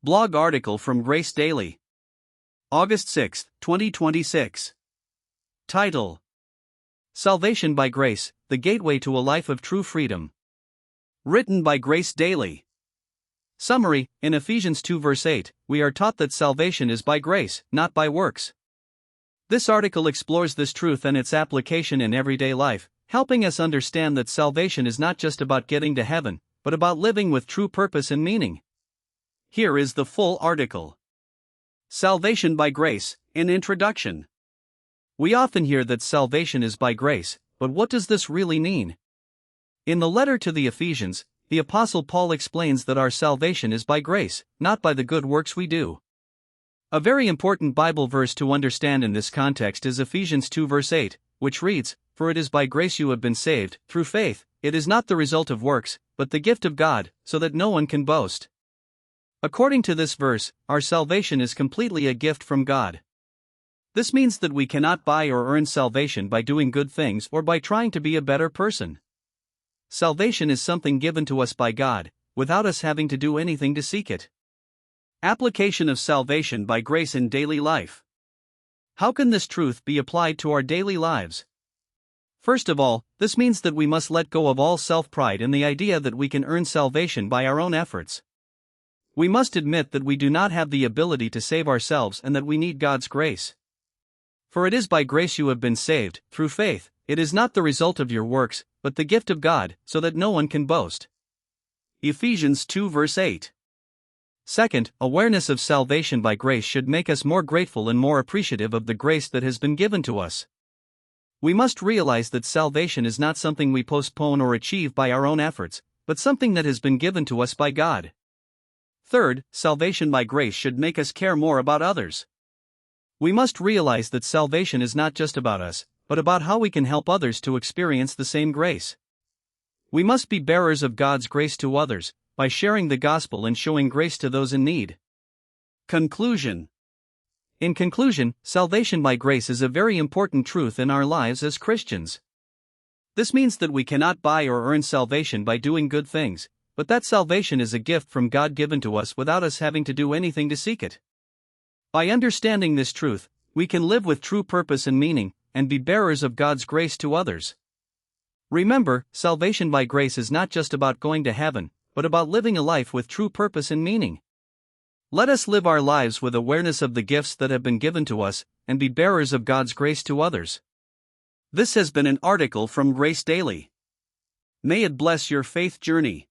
Blog article from Grace Daily. August 6, 2026. Title: Salvation by Grace, the Gateway to a Life of True Freedom. Written by Grace Daily. Summary: in Ephesians 2 verse 8, we are taught that salvation is by grace, not by works. This article explores this truth and its application in everyday life, helping us understand that salvation is not just about getting to heaven, but about living with true purpose and meaning. Here is the full article. Salvation by Grace, an introduction. We often hear that salvation is by grace, but what does this really mean? In the letter to the Ephesians, the Apostle Paul explains that our salvation is by grace, not by the good works we do. A very important Bible verse to understand in this context is Ephesians 2 verse 8, which reads, "For it is by grace you have been saved, through faith. It is not the result of works, but the gift of God, so that no one can boast." According to this verse, our salvation is completely a gift from God. This means that we cannot buy or earn salvation by doing good things or by trying to be a better person. Salvation is something given to us by God, without us having to do anything to seek it. Application of salvation by grace in daily life. How can this truth be applied to our daily lives? First of all, this means that we must let go of all self-pride and the idea that we can earn salvation by our own efforts. We must admit that we do not have the ability to save ourselves and that we need God's grace. For it is by grace you have been saved, through faith. It is not the result of your works, but the gift of God, so that no one can boast. Ephesians 2 verse 8. Second, awareness of salvation by grace should make us more grateful and more appreciative of the grace that has been given to us. We must realize that salvation is not something we postpone or achieve by our own efforts, but something that has been given to us by God. Third, salvation by grace should make us care more about others. We must realize that salvation is not just about us, but about how we can help others to experience the same grace. We must be bearers of God's grace to others, by sharing the gospel and showing grace to those in need. Conclusion. In conclusion, salvation by grace is a very important truth in our lives as Christians. This means that we cannot buy or earn salvation by doing good things, but that salvation is a gift from God given to us without us having to do anything to seek it. By understanding this truth, we can live with true purpose and meaning, and be bearers of God's grace to others. Remember, salvation by grace is not just about going to heaven, but about living a life with true purpose and meaning. Let us live our lives with awareness of the gifts that have been given to us, and be bearers of God's grace to others. This has been an article from Grace Daily. May it bless your faith journey.